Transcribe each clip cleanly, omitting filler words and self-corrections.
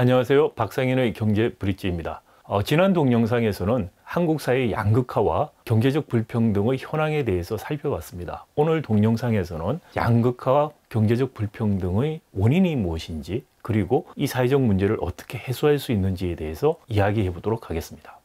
안녕하세요. 박상인의 경제 브릿지입니다. 지난 동영상에서는 한국 사회의 양극화와 경제적 불평등의 현황에 대해서 살펴봤습니다. 오늘 동영상에서는 양극화와 경제적 불평등의 원인이 무엇인지, 그리고 이 사회적 문제를 어떻게 해소할 수 있는지에 대해서 이야기해 보도록 하겠습니다.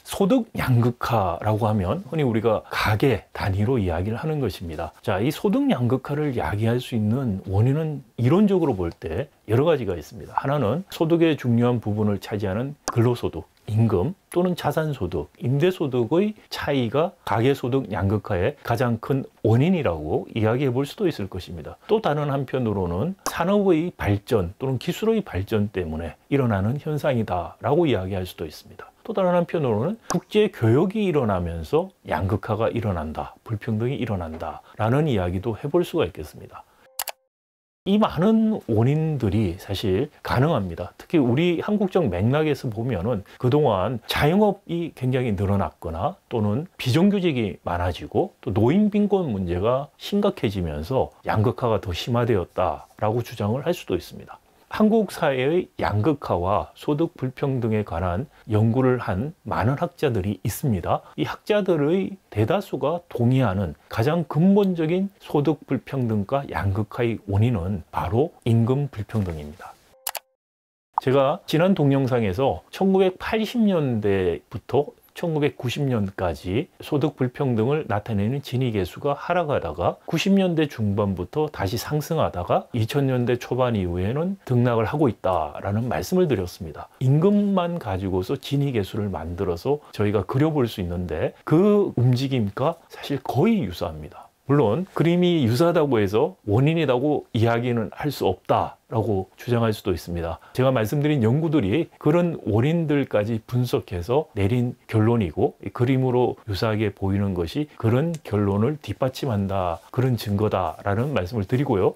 소득 양극화라고 하면 흔히 우리가 가계 단위로 이야기를 하는 것입니다. 자, 이 소득 양극화를 야기할 수 있는 원인은 이론적으로 볼 때 여러 가지가 있습니다. 하나는 소득의 중요한 부분을 차지하는 근로소득, 임금 또는 자산소득, 임대소득의 차이가 가계소득 양극화의 가장 큰 원인이라고 이야기해 볼 수도 있을 것입니다. 또 다른 한편으로는 산업의 발전 또는 기술의 발전 때문에 일어나는 현상이다라고 이야기할 수도 있습니다. 또 다른 한편으로는 국제 교역이 일어나면서 양극화가 일어난다, 불평등이 일어난다 라는 이야기도 해볼 수가 있겠습니다. 이 많은 원인들이 사실 가능합니다. 특히 우리 한국적 맥락에서 보면은 그동안 자영업이 굉장히 늘어났거나 또는 비정규직이 많아지고 또 노인 빈곤 문제가 심각해지면서 양극화가 더 심화되었다라고 주장을 할 수도 있습니다. 한국 사회의 양극화와 소득 불평등에 관한 연구를 한 많은 학자들이 있습니다. 이 학자들의 대다수가 동의하는 가장 근본적인 소득 불평등과 양극화의 원인은 바로 임금 불평등입니다. 제가 지난 동영상에서 1980년대부터 1990년까지 소득 불평등을 나타내는 지니계수가 하락하다가 90년대 중반부터 다시 상승하다가 2000년대 초반 이후에는 등락을 하고 있다라는 말씀을 드렸습니다. 임금만 가지고서 지니계수를 만들어서 저희가 그려볼 수 있는데 그 움직임과 사실 거의 유사합니다. 물론 그림이 유사하다고 해서 원인이라고 이야기는 할 수 없다라고 주장할 수도 있습니다. 제가 말씀드린 연구들이 그런 원인들까지 분석해서 내린 결론이고, 그림으로 유사하게 보이는 것이 그런 결론을 뒷받침한다, 그런 증거다라는 말씀을 드리고요.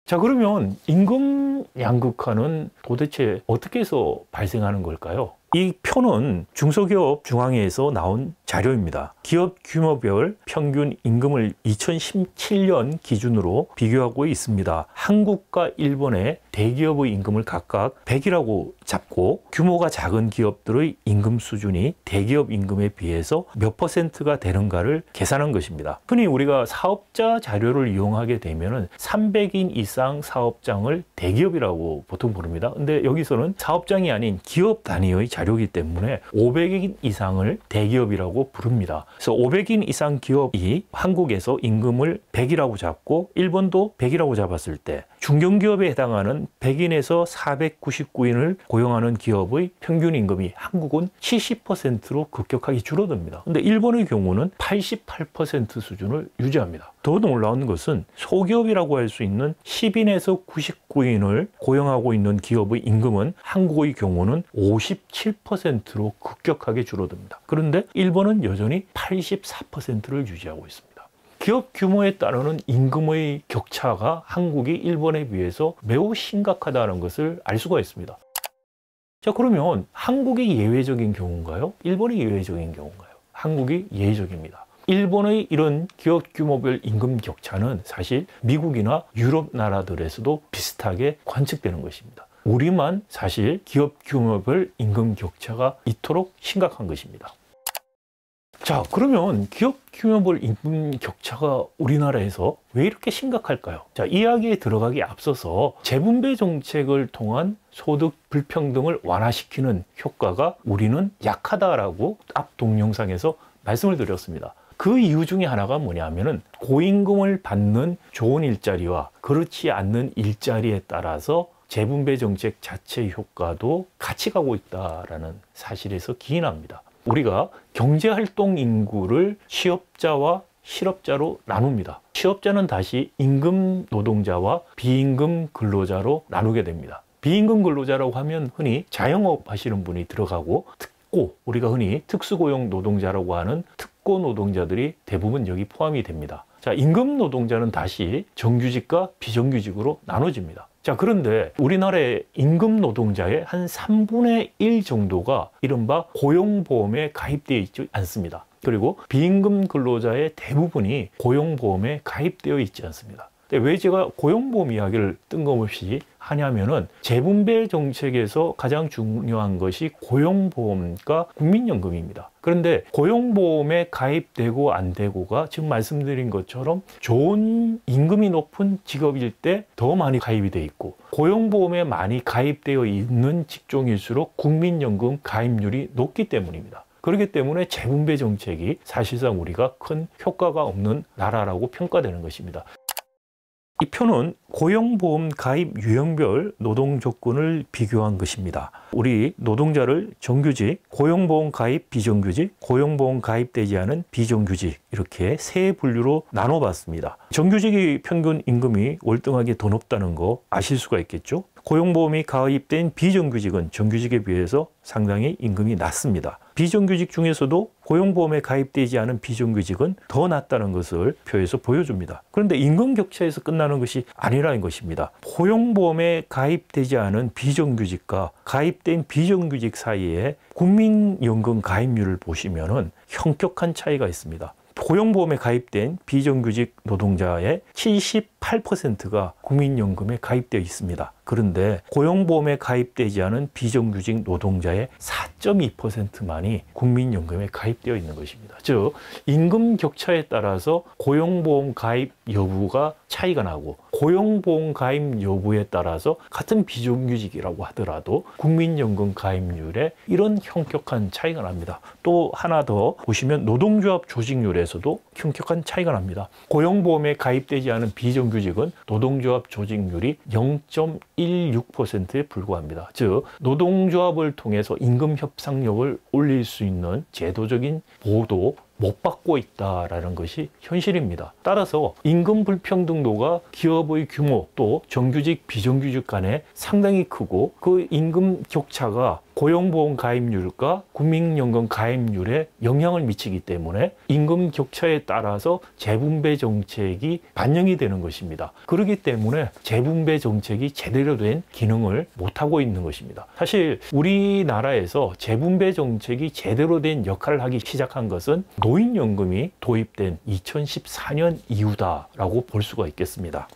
자, 그러면 임금 양극화는 도대체 어떻게 해서 발생하는 걸까요? 이 표는 중소기업 중앙회에서 나온 자료입니다. 기업 규모별 평균 임금을 2017년 기준으로 비교하고 있습니다. 한국과 일본의 대기업의 임금을 각각 100이라고 잡고 규모가 작은 기업들의 임금 수준이 대기업 임금에 비해서 몇 %가 되는가를 계산한 것입니다. 흔히 우리가 사업자 자료를 이용하게 되면 300인 이상 사업장을 대기업이라고 보통 부릅니다. 근데 여기서는 사업장이 아닌 기업 단위의 자료이기 때문에 500인 이상을 대기업이라고 부릅니다. 그래서 500인 이상 기업이 한국에서 임금을 100이라고 잡고 일본도 100이라고 잡았을 때 중견기업에 해당하는 100인에서 499인을 고용하는 기업의 평균 임금이 한국은 70%로 급격하게 줄어듭니다. 근데 일본의 경우는 88% 수준을 유지합니다. 더 놀라운 것은 소기업이라고 할 수 있는 10인에서 99인을 고용하고 있는 기업의 임금은 한국의 경우는 57%로 급격하게 줄어듭니다. 그런데 일본은 여전히 84%를 유지하고 있습니다. 기업 규모에 따르는 임금의 격차가 한국이 일본에 비해서 매우 심각하다는 것을 알 수가 있습니다. 자, 그러면 한국이 예외적인 경우인가요? 일본이 예외적인 경우인가요? 한국이 예외적입니다. 일본의 이런 기업 규모별 임금 격차는 사실 미국이나 유럽 나라들에서도 비슷하게 관측되는 것입니다. 우리만 사실 기업 규모별 임금 격차가 이토록 심각한 것입니다. 자, 그러면 기업 규모별 임금 격차가 우리나라에서 왜 이렇게 심각할까요? 자, 이야기에 들어가기 앞서서 재분배 정책을 통한 소득 불평등을 완화시키는 효과가 우리는 약하다라고 앞 동영상에서 말씀을 드렸습니다. 그 이유 중에 하나가 뭐냐면은 고임금을 받는 좋은 일자리와 그렇지 않는 일자리에 따라서 재분배 정책 자체의 효과도 같이 가고 있다라는 사실에서 기인합니다. 우리가 경제활동 인구를 취업자와 실업자로 나눕니다. 취업자는 다시 임금 노동자와 비임금 근로자로 나누게 됩니다. 비임금 근로자라고 하면 흔히 자영업 하시는 분이 들어가고 우리가 흔히 특수고용 노동자라고 하는 특고 노동자들이 대부분 여기 포함이 됩니다. 자, 임금 노동자는 다시 정규직과 비정규직으로 나눠집니다. 자, 그런데 우리나라의 임금 노동자의 한 3분의 1 정도가 이른바 고용보험에 가입되어 있지 않습니다. 그리고 비임금 근로자의 대부분이 고용보험에 가입되어 있지 않습니다. 근데 왜 제가 고용보험 이야기를 뜬금없이 하냐면은 재분배 정책에서 가장 중요한 것이 고용보험과 국민연금입니다. 그런데 고용보험에 가입되고 안 되고가 지금 말씀드린 것처럼 좋은 임금이 높은 직업일 때 더 많이 가입이 돼 있고, 고용보험에 많이 가입되어 있는 직종일수록 국민연금 가입률이 높기 때문입니다. 그렇기 때문에 재분배 정책이 사실상 우리가 큰 효과가 없는 나라라고 평가되는 것입니다. 이 표는 고용보험 가입 유형별 노동 조건을 비교한 것입니다. 우리 노동자를 정규직, 고용보험 가입 비정규직, 고용보험 가입되지 않은 비정규직, 이렇게 세 분류로 나눠봤습니다. 정규직의 평균 임금이 월등하게 더 높다는 거 아실 수가 있겠죠? 고용보험이 가입된 비정규직은 정규직에 비해서 상당히 임금이 낮습니다. 비정규직 중에서도 고용보험에 가입되지 않은 비정규직은 더 낮다는 것을 표에서 보여줍니다. 그런데 임금 격차에서 끝나는 것이 아니라는 것입니다. 고용보험에 가입되지 않은 비정규직과 가입된 비정규직 사이에 국민연금 가입률을 보시면은 현격한 차이가 있습니다. 고용보험에 가입된 비정규직 노동자의 78%가 국민연금에 가입되어 있습니다. 그런데 고용보험에 가입되지 않은 비정규직 노동자의 4.2%만이 국민연금에 가입되어 있는 것입니다. 즉, 임금 격차에 따라서 고용보험 가입 여부가 차이가 나고, 고용보험 가입 여부에 따라서 같은 비정규직이라고 하더라도 국민연금 가입률에 이런 현격한 차이가 납니다. 또 하나 더 보시면 노동조합 조직률에서도 현격한 차이가 납니다. 고용보험에 가입되지 않은 비정규직은 노동조합 조직률이 0.16%에 불과합니다. 즉, 노동조합을 통해서 임금 협상력을 올릴 수 있는 제도적인 보호도 못 받고 있다라는 것이 현실입니다. 따라서 임금 불평등도가 기업의 규모, 또 정규직, 비정규직 간에 상당히 크고, 그 임금 격차가 고용보험 가입률과 국민연금 가입률에 영향을 미치기 때문에 임금 격차에 따라서 재분배 정책이 반영이 되는 것입니다. 그렇기 때문에 재분배 정책이 제대로 된 기능을 못하고 있는 것입니다. 사실 우리나라에서 재분배 정책이 제대로 된 역할을 하기 시작한 것은 노인연금이 도입된 2014년 이후다라고 볼 수가 있겠습니다.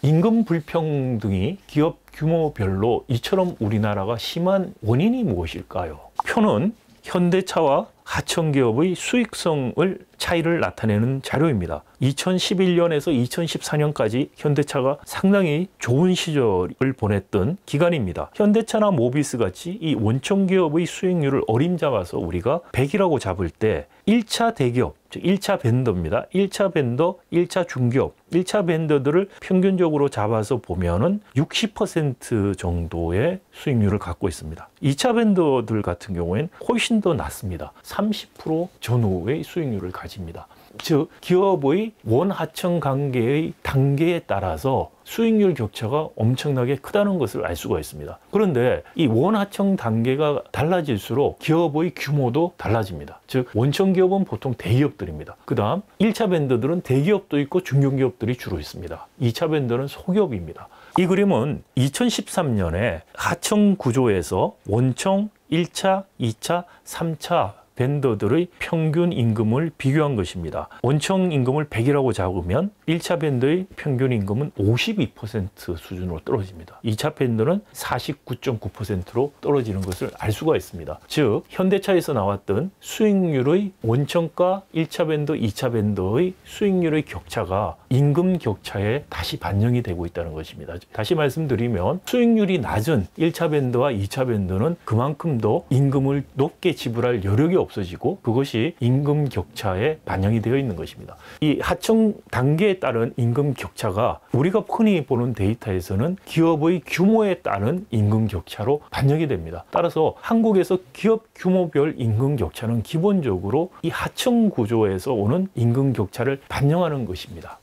임금 불평등이 기업 규모별로 이처럼 우리나라가 심한 원인이 무엇일까요? 표는 현대차와 하청기업의 수익성을 차이를 나타내는 자료입니다. 2011년에서 2014년까지 현대차가 상당히 좋은 시절을 보냈던 기간입니다. 현대차나 모비스 같이 이 원청기업의 수익률을 어림잡아서 우리가 100이라고 잡을 때 1차 대기업, 즉 1차 벤더입니다. 1차 벤더, 1차 중기업, 1차 벤더들을 평균적으로 잡아서 보면은 60% 정도의 수익률을 갖고 있습니다. 2차 벤더들 같은 경우에는 훨씬 더 낮습니다. 30% 전후의 수익률을 가집니다. 즉, 기업의 원하청 관계의 단계에 따라서 수익률 격차가 엄청나게 크다는 것을 알 수가 있습니다. 그런데 이 원하청 단계가 달라질수록 기업의 규모도 달라집니다. 즉, 원청기업은 보통 대기업들입니다. 그 다음 1차 벤더들은 대기업도 있고 중견기업들이 주로 있습니다. 2차 벤더는 소기업입니다. 이 그림은 2013년에 하청 구조에서 원청 1차, 2차, 3차 벤더들의 평균 임금을 비교한 것입니다. 원청 임금을 100이라고 잡으면 1차 벤더의 평균 임금은 52% 수준으로 떨어집니다. 2차 벤더는 49.9%로 떨어지는 것을 알 수가 있습니다. 즉, 현대차에서 나왔던 수익률의 원청과 1차 벤더, 2차 벤더의 수익률의 격차가 임금 격차에 다시 반영이 되고 있다는 것입니다. 다시 말씀드리면 수익률이 낮은 1차 벤더와 2차 벤더는 그만큼 더 임금을 높게 지불할 여력이 없어지고, 그것이 임금 격차에 반영이 되어 있는 것입니다. 이 하청 단계에 따른 임금 격차가 우리가 흔히 보는 데이터에서는 기업의 규모에 따른 임금 격차로 반영이 됩니다. 따라서 한국에서 기업 규모별 임금 격차는 기본적으로 이 하청 구조에서 오는 임금 격차를 반영하는 것입니다.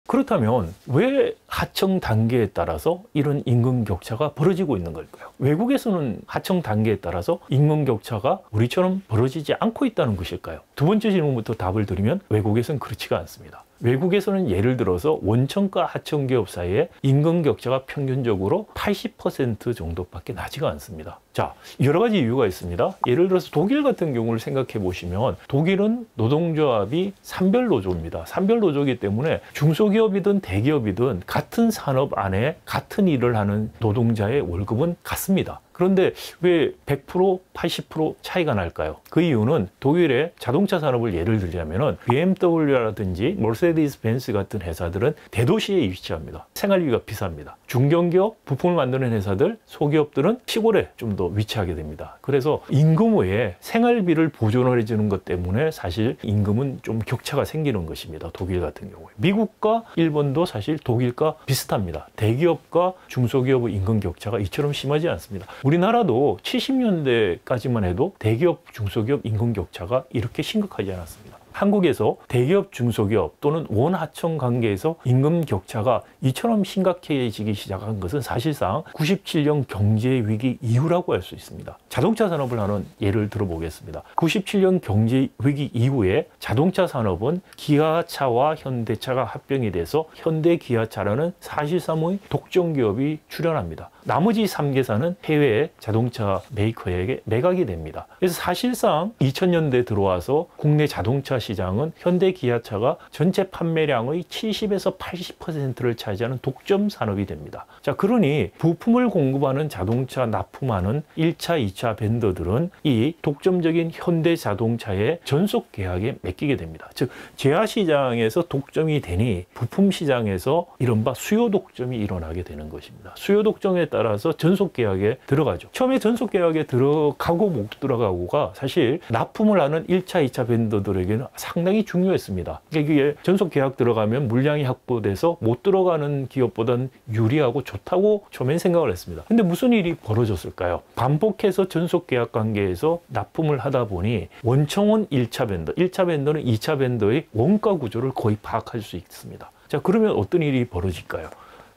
그렇다면 왜 하청 단계에 따라서 이런 임금 격차가 벌어지고 있는 걸까요? 외국에서는 하청 단계에 따라서 임금 격차가 우리처럼 벌어지지 않고 있다는 것일까요? 두 번째 질문부터 답을 드리면 외국에서는 그렇지가 않습니다. 외국에서는 예를 들어서 원청과 하청기업 사이에 임금 격차가 평균적으로 80% 정도밖에 나지가 않습니다. 자, 여러 가지 이유가 있습니다. 예를 들어서 독일 같은 경우를 생각해 보시면 독일은 노동조합이 산별노조입니다. 산별노조이기 때문에 중소기업이든 대기업이든 같은 산업 안에 같은 일을 하는 노동자의 월급은 같습니다. 그런데 왜 100%, 80% 차이가 날까요? 그 이유는 독일의 자동차 산업을 예를 들자면은 BMW라든지 머세디스 벤츠 같은 회사들은 대도시에 위치합니다. 생활비가 비쌉니다. 중견기업, 부품을 만드는 회사들, 소기업들은 시골에 좀 더 위치하게 됩니다. 그래서 임금 외에 생활비를 보존을 해주는 것 때문에 사실 임금은 좀 격차가 생기는 것입니다. 독일 같은 경우에. 미국과 일본도 사실 독일과 비슷합니다. 대기업과 중소기업의 임금 격차가 이처럼 심하지 않습니다. 우리나라도 70년대까지만 해도 대기업, 중소기업 임금 격차가 이렇게 심각하지 않았습니다. 한국에서 대기업, 중소기업 또는 원하청 관계에서 임금 격차가 이처럼 심각해지기 시작한 것은 사실상 97년 경제위기 이후라고 할 수 있습니다. 자동차 산업을 하는 예를 들어보겠습니다. 97년 경제위기 이후에 자동차 산업은 기아차와 현대차가 합병이 돼서 현대기아차라는 사실상의 독점기업이 출현합니다. 나머지 3개사는 해외 자동차 메이커에게 매각이 됩니다. 그래서 사실상 2000년대 들어와서 국내 자동차 시장은 현대 기아차가 전체 판매량의 70에서 80%를 차지하는 독점 산업이 됩니다. 자, 그러니 부품을 공급하는 자동차 납품하는 1차, 2차 벤더들은 이 독점적인 현대 자동차의 전속 계약에 맡기게 됩니다. 즉, 제야 시장에서 독점이 되니 부품 시장에서 이른바 수요 독점이 일어나게 되는 것입니다. 수요 독점에 따라서 전속 계약에 들어가죠. 처음에 전속 계약에 들어가고 못 들어가고가 사실 납품을 하는 1차, 2차 벤더들에게는 상당히 중요했습니다. 이게 전속 계약 들어가면 물량이 확보돼서 못 들어가는 기업보다는 유리하고 좋다고 처음엔 생각을 했습니다. 근데 무슨 일이 벌어졌을까요? 반복해서 전속 계약 관계에서 납품을 하다 보니 원청은 1차 벤더, 1차 벤더는 2차 벤더의 원가 구조를 거의 파악할 수 있습니다. 자, 그러면 어떤 일이 벌어질까요?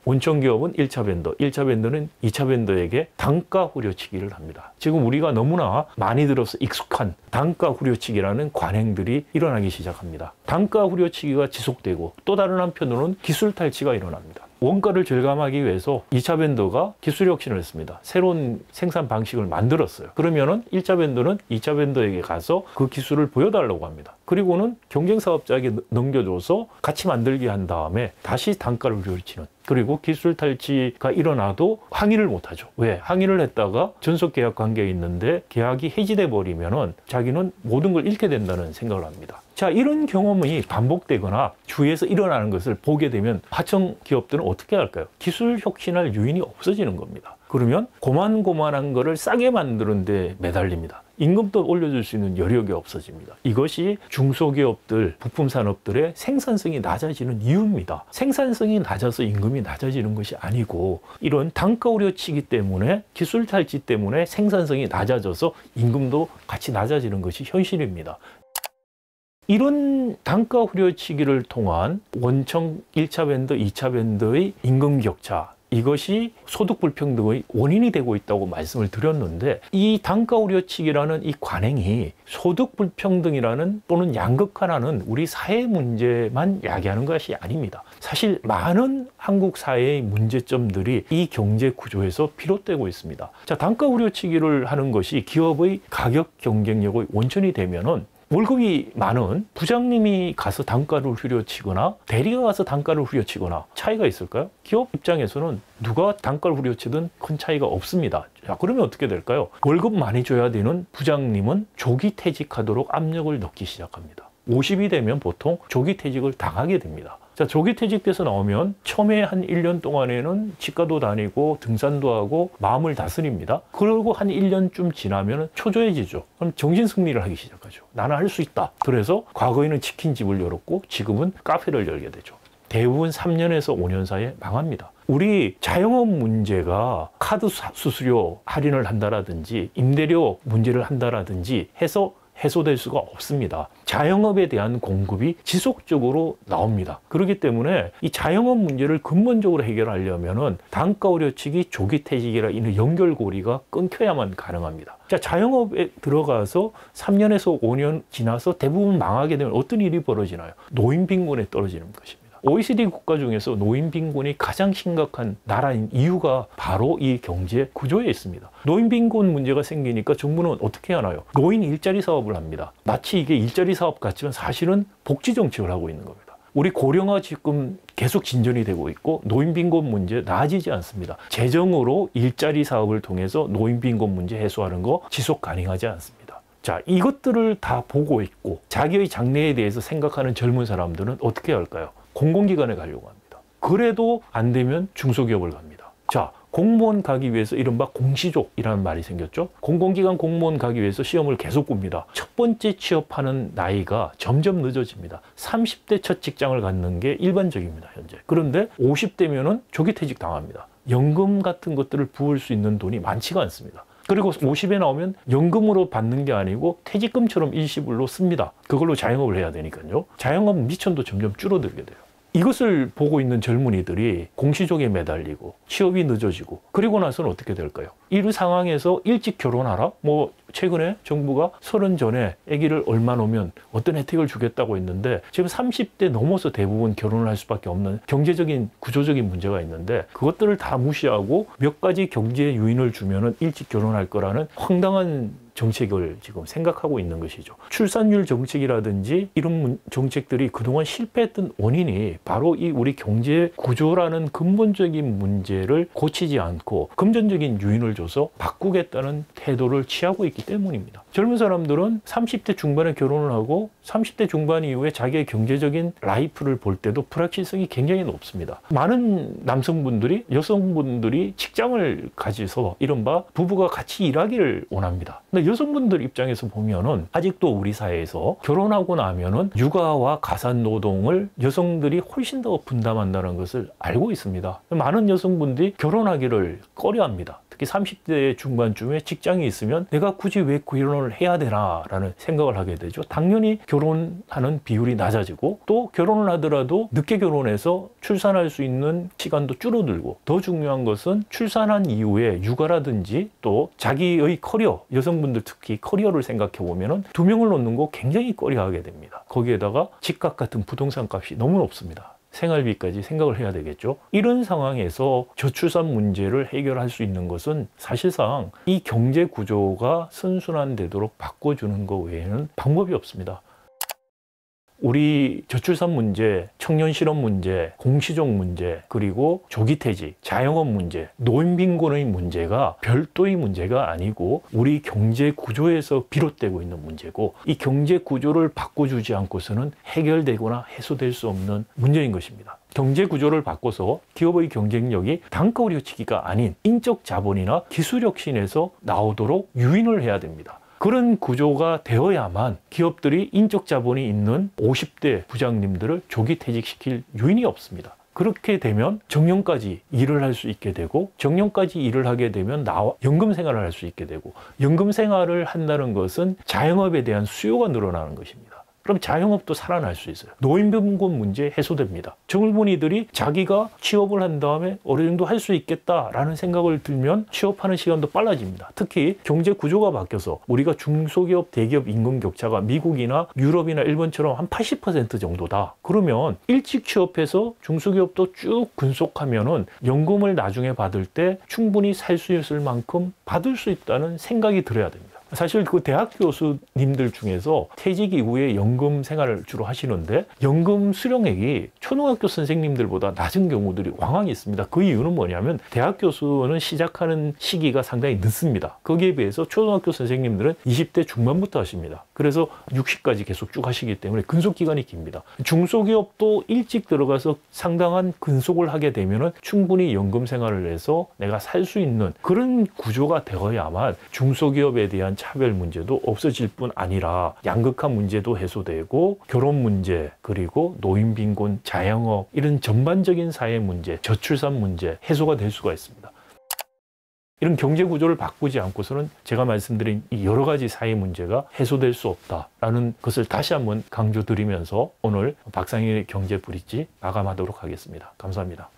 원청기업은 1차 벤더, 1차 벤더는 2차 벤더에게 단가 후려치기를 합니다. 지금 우리가 너무나 많이 들어서 익숙한 단가 후려치기라는 관행들이 일어나기 시작합니다. 단가 후려치기가 지속되고 또 다른 한편으로는 기술 탈취가 일어납니다. 원가를 절감하기 위해서 2차 벤더가 기술 혁신을 했습니다. 새로운 생산 방식을 만들었어요. 그러면은 1차 벤더는 2차 벤더에게 가서 그 기술을 보여달라고 합니다. 그리고는 경쟁사업자에게 넘겨줘서 같이 만들게 한 다음에 다시 단가를 후려치는, 그리고 기술 탈취가 일어나도 항의를 못하죠. 왜? 항의를 했다가 전속 계약 관계에 있는데 계약이 해지돼 버리면은 자기는 모든 걸 잃게 된다는 생각을 합니다. 자, 이런 경험이 반복되거나 주위에서 일어나는 것을 보게 되면 하청 기업들은 어떻게 할까요? 기술 혁신할 유인이 없어지는 겁니다. 그러면 고만고만한 거를 싸게 만드는 데 매달립니다. 임금도 올려줄 수 있는 여력이 없어집니다. 이것이 중소기업들, 부품산업들의 생산성이 낮아지는 이유입니다. 생산성이 낮아서 임금이 낮아지는 것이 아니고 이런 단가 우려치기 때문에, 기술 탈취 때문에 생산성이 낮아져서 임금도 같이 낮아지는 것이 현실입니다. 이런 단가 후려치기를 통한 원청 1차 벤더, 2차 벤더의 임금 격차, 이것이 소득 불평등의 원인이 되고 있다고 말씀을 드렸는데, 이 단가 우려치기라는 이 관행이 소득 불평등이라는 또는 양극화라는 우리 사회 문제만 야기하는 것이 아닙니다. 사실 많은 한국 사회의 문제점들이 이 경제 구조에서 비롯되고 있습니다. 자, 단가 우려치기를 하는 것이 기업의 가격 경쟁력의 원천이 되면은 월급이 많은 부장님이 가서 단가를 후려치거나 대리가 가서 단가를 후려치거나 차이가 있을까요? 기업 입장에서는 누가 단가를 후려치든 큰 차이가 없습니다. 자, 그러면 어떻게 될까요? 월급 많이 줘야 되는 부장님은 조기 퇴직하도록 압력을 넣기 시작합니다. 50이 되면 보통 조기 퇴직을 당하게 됩니다. 자, 조기 퇴직돼서 나오면 처음에 한 1년 동안에는 치과도 다니고 등산도 하고 마음을 다스립니다. 그리고 한 1년쯤 지나면 초조해지죠. 그럼 정신승리를 하기 시작하죠. 나는 할 수 있다. 그래서 과거에는 치킨집을 열었고 지금은 카페를 열게 되죠. 대부분 3년에서 5년 사이에 망합니다. 우리 자영업 문제가 카드 수수료 할인을 한다라든지 임대료 문제를 한다라든지 해서 해소될 수가 없습니다. 자영업에 대한 공급이 지속적으로 나옵니다. 그렇기 때문에 이 자영업 문제를 근본적으로 해결하려면은 단가 우려치기, 조기 퇴직이라 이런 연결고리가 끊겨야만 가능합니다. 자, 자영업에 들어가서 3년에서 5년 지나서 대부분 망하게 되면 어떤 일이 벌어지나요? 노인 빈곤에 떨어지는 것입니다. OECD 국가 중에서 노인 빈곤이 가장 심각한 나라인 이유가 바로 이 경제 구조에 있습니다. 노인 빈곤 문제가 생기니까 정부는 어떻게 하나요? 노인 일자리 사업을 합니다. 마치 이게 일자리 사업 같지만 사실은 복지 정책을 하고 있는 겁니다. 우리 고령화 지금 계속 진전이 되고 있고 노인 빈곤 문제 나아지지 않습니다. 재정으로 일자리 사업을 통해서 노인 빈곤 문제 해소하는 거 지속 가능하지 않습니다. 자, 이것들을 다 보고 있고 자기의 장래에 대해서 생각하는 젊은 사람들은 어떻게 할까요? 공공기관에 가려고 합니다. 그래도 안 되면 중소기업을 갑니다. 자, 공무원 가기 위해서 이른바 공시족이라는 말이 생겼죠. 공공기관 공무원 가기 위해서 시험을 계속 봅니다. 첫 번째 취업하는 나이가 점점 늦어집니다. 30대 첫 직장을 갖는 게 일반적입니다, 현재. 그런데 50대면은 조기퇴직 당합니다. 연금 같은 것들을 부을 수 있는 돈이 많지가 않습니다. 그리고 50에 나오면 연금으로 받는 게 아니고 퇴직금처럼 일시불로 씁니다. 그걸로 자영업을 해야 되니까요. 자영업 미천도 점점 줄어들게 돼요. 이것을 보고 있는 젊은이들이 공시족에 매달리고 취업이 늦어지고 그리고 나서는 어떻게 될까요? 이 상황에서 일찍 결혼하라? 뭐 최근에 정부가 30 전에 아기를 얼마 놓으면 어떤 혜택을 주겠다고 했는데 지금 30대 넘어서 대부분 결혼을 할 수밖에 없는 경제적인 구조적인 문제가 있는데 그것들을 다 무시하고 몇 가지 경제 요인을 주면은 일찍 결혼할 거라는 황당한 정책을 지금 생각하고 있는 것이죠. 출산율 정책이라든지 이런 정책들이 그동안 실패했던 원인이 바로 이 우리 경제 구조라는 근본적인 문제를 고치지 않고 금전적인 요인을 줘서 바꾸겠다는 태도를 취하고 있기 때문입니다. 젊은 사람들은 30대 중반에 결혼을 하고 30대 중반 이후에 자기의 경제적인 라이프를 볼 때도 불확실성이 굉장히 높습니다. 많은 남성분들이 여성분들이 직장을 가져서 이른바 부부가 같이 일하기를 원합니다. 근데 여성분들 입장에서 보면은 아직도 우리 사회에서 결혼하고 나면은 육아와 가사 노동을 여성들이 훨씬 더 분담한다는 것을 알고 있습니다. 많은 여성분들이 결혼하기를 꺼려합니다. 특히 30대 중반쯤에 직장이 있으면 내가 굳이 왜 결혼을 해야 되나 라는 생각을 하게 되죠. 당연히 결혼하는 비율이 낮아지고 또 결혼을 하더라도 늦게 결혼해서 출산할 수 있는 시간도 줄어들고 더 중요한 것은 출산한 이후에 육아라든지 또 자기의 커리어, 여성분들 특히 커리어를 생각해 보면 2명을 놓는 거 굉장히 꺼려하게 됩니다. 거기에다가 집값 같은 부동산 값이 너무 높습니다. 생활비까지 생각을 해야 되겠죠. 이런 상황에서 저출산 문제를 해결할 수 있는 것은 사실상 이 경제 구조가 선순환되도록 바꿔주는 것 외에는 방법이 없습니다. 우리 저출산 문제, 청년 실업 문제, 공시족 문제, 그리고 조기퇴직, 자영업 문제, 노인 빈곤의 문제가 별도의 문제가 아니고 우리 경제 구조에서 비롯되고 있는 문제고 이 경제 구조를 바꿔주지 않고서는 해결되거나 해소될 수 없는 문제인 것입니다. 경제 구조를 바꿔서 기업의 경쟁력이 단가 우려치기가 아닌 인적 자본이나 기술 혁신에서 나오도록 유인을 해야 됩니다. 그런 구조가 되어야만 기업들이 인적 자본이 있는 50대 부장님들을 조기 퇴직시킬 요인이 없습니다. 그렇게 되면 정년까지 일을 할 수 있게 되고 정년까지 일을 하게 되면 연금 생활을 할 수 있게 되고 연금 생활을 한다는 것은 자영업에 대한 수요가 늘어나는 것입니다. 그럼 자영업도 살아날 수 있어요. 노인 빈곤 문제 해소됩니다. 젊은이들이 자기가 취업을 한 다음에 어느 정도 할 수 있겠다라는 생각을 들면 취업하는 시간도 빨라집니다. 특히 경제 구조가 바뀌어서 우리가 중소기업, 대기업 임금 격차가 미국이나 유럽이나 일본처럼 한 80% 정도다. 그러면 일찍 취업해서 중소기업도 쭉 근속하면은 연금을 나중에 받을 때 충분히 살 수 있을 만큼 받을 수 있다는 생각이 들어야 됩니다. 사실 그 대학 교수님들 중에서 퇴직 이후에 연금 생활을 주로 하시는데 연금 수령액이 초등학교 선생님들보다 낮은 경우들이 왕왕 있습니다. 그 이유는 뭐냐면 대학 교수는 시작하는 시기가 상당히 늦습니다. 거기에 비해서 초등학교 선생님들은 20대 중반부터 하십니다. 그래서 60까지 계속 쭉 하시기 때문에 근속 기간이 깁니다. 중소기업도 일찍 들어가서 상당한 근속을 하게 되면 충분히 연금 생활을 해서 내가 살 수 있는 그런 구조가 되어야만 중소기업에 대한 차별 문제도 없어질 뿐 아니라 양극화 문제도 해소되고 결혼 문제 그리고 노인 빈곤, 자영업 이런 전반적인 사회 문제, 저출산 문제 해소가 될 수가 있습니다. 이런 경제 구조를 바꾸지 않고서는 제가 말씀드린 이 여러 가지 사회 문제가 해소될 수 없다라는 것을 다시 한번 강조드리면서 오늘 박상일의 경제 브릿지 마감하도록 하겠습니다. 감사합니다.